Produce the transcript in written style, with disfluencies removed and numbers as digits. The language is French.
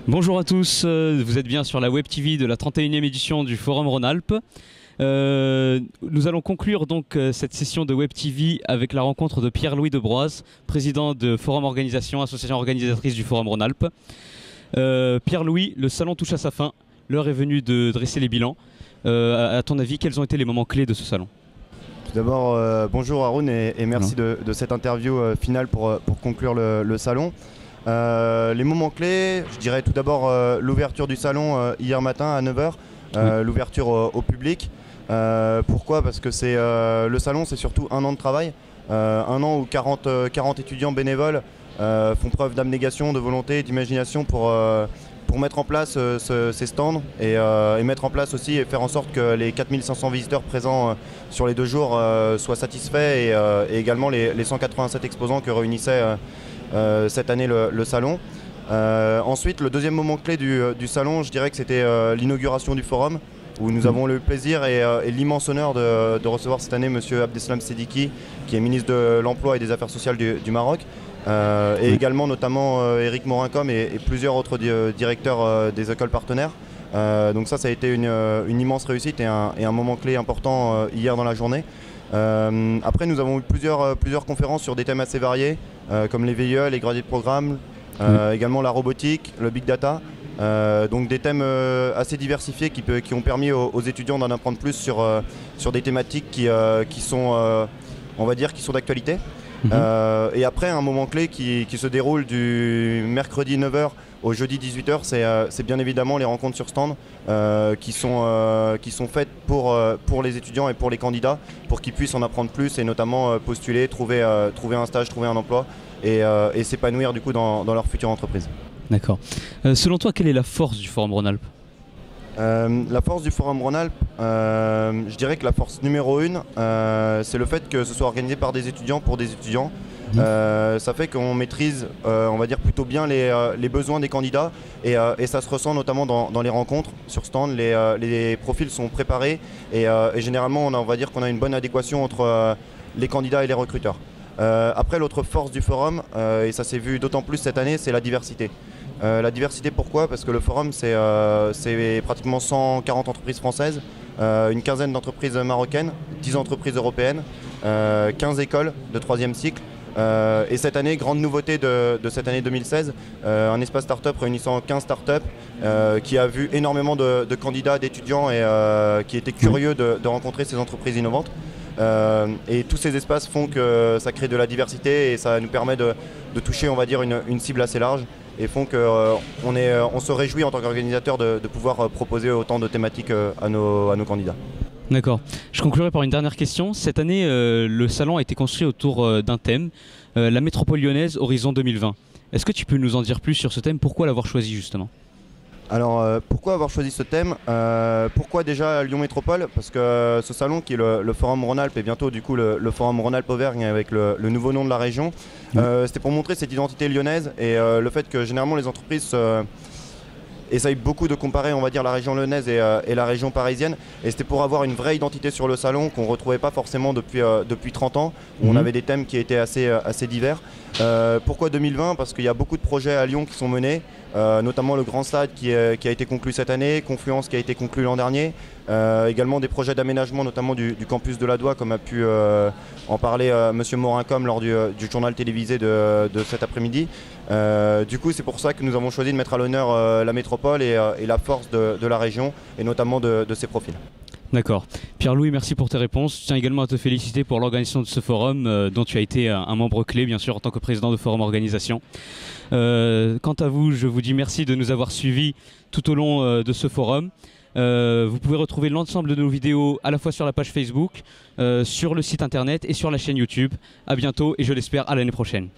Bonjour à tous, vous êtes bien sur la Web TV de la 31e édition du Forum Rhône-Alpes. Nous allons conclure donc cette session de Web TV avec la rencontre de Pierre-Louis Debroise, président de Forum Organisation, association organisatrice du Forum Rhône-Alpes. Pierre-Louis, le salon touche à sa fin, l'heure est venue de dresser les bilans. À ton avis, quels ont été les moments clés de ce salon? Tout d'abord, bonjour Haroun et merci de cette interview finale pour conclure le salon. Les moments clés, je dirais tout d'abord l'ouverture du salon hier matin à 9 h, l'ouverture au public. Pourquoi? Parce que le salon, c'est surtout un an de travail, un an où 40 étudiants bénévoles font preuve d'abnégation, de volonté, d'imagination pour mettre en place ces stands et mettre en place aussi et faire en sorte que les 4500 visiteurs présents sur les 2 jours soient satisfaits et également les 187 exposants que réunissait cette année le salon. Ensuite, le deuxième moment clé du salon, je dirais que c'était l'inauguration du forum, où nous avons le plaisir et l'immense honneur de recevoir cette année M. Abdeslam Sediki, qui est ministre de l'Emploi et des Affaires sociales du Maroc, et également notamment Éric Morin-Com et plusieurs autres directeurs des écoles partenaires. Donc ça a été une immense réussite et un moment clé important hier dans la journée. Après, nous avons eu plusieurs conférences sur des thèmes assez variés, comme les VIE, les gradués de programme, également la robotique, le big data. Donc des thèmes assez diversifiés qui ont permis aux étudiants d'en apprendre plus sur des thématiques qui sont, on va dire, qui sont d'actualité. Et après, un moment clé qui se déroule du mercredi 9 h au jeudi 18 h, c'est bien évidemment les rencontres sur stand qui sont faites pour les étudiants et pour les candidats, pour qu'ils puissent en apprendre plus et notamment postuler, trouver un stage, trouver un emploi et s'épanouir du coup dans leur future entreprise. D'accord. Selon toi, quelle est la force du Forum Rhône-Alpes? La force du Forum Rhône-Alpes, je dirais que la force numéro 1, c'est le fait que ce soit organisé par des étudiants pour des étudiants. Ça fait qu'on maîtrise, on va dire, plutôt bien les besoins des candidats et ça se ressent notamment dans les rencontres sur stand. Les profils sont préparés et généralement on va dire qu'on a une bonne adéquation entre les candidats et les recruteurs. Après, l'autre force du forum, et ça s'est vu d'autant plus cette année, c'est la diversité. La diversité, pourquoi? Parce que le forum, c'est pratiquement 140 entreprises françaises, une quinzaine d'entreprises marocaines, 10 entreprises européennes, 15 écoles de 3e cycle. Et cette année, grande nouveauté de cette année 2016, un espace start-up réunissant 15 start-up qui a vu énormément de candidats, d'étudiants et qui étaient curieux de rencontrer ces entreprises innovantes. Et tous ces espaces font que ça crée de la diversité et ça nous permet de toucher, on va dire, une cible assez large et font qu'on se réjouit en tant qu'organisateur de pouvoir proposer autant de thématiques à nos candidats. D'accord. Je conclurai par une dernière question. Cette année, le salon a été construit autour d'un thème, la métropole lyonnaise Horizon 2020. Est-ce que tu peux nous en dire plus sur ce thème? Pourquoi l'avoir choisi justement? Alors pourquoi avoir choisi ce thème? Pourquoi déjà Lyon Métropole? Parce que ce salon qui est le Forum Rhône-Alpes et bientôt du coup le Forum Rhône-Alpes Auvergne avec le nouveau nom de la région, c'était pour montrer cette identité lyonnaise et le fait que généralement les entreprises essayent beaucoup de comparer, on va dire, la région lyonnaise et la région parisienne, et c'était pour avoir une vraie identité sur le salon qu'on ne retrouvait pas forcément depuis 30 ans, où on avait des thèmes qui étaient assez divers. Pourquoi 2020? Parce qu'il y a beaucoup de projets à Lyon qui sont menés, notamment le Grand Stade qui a été conclu cette année, Confluence qui a été conclu l'an dernier, également des projets d'aménagement notamment du campus de la Doua, comme a pu en parler M. Morin-Com lors du journal télévisé de cet après-midi. Du coup, c'est pour ça que nous avons choisi de mettre à l'honneur la métropole et la force de la région et notamment de ses profils. D'accord. Pierre-Louis, merci pour tes réponses. Je tiens également à te féliciter pour l'organisation de ce forum dont tu as été un membre clé, bien sûr, en tant que président de Forum Organisation. Quant à vous, je vous dis merci de nous avoir suivis tout au long de ce forum. Vous pouvez retrouver l'ensemble de nos vidéos à la fois sur la page Facebook, sur le site internet et sur la chaîne YouTube. À bientôt et je l'espère à l'année prochaine.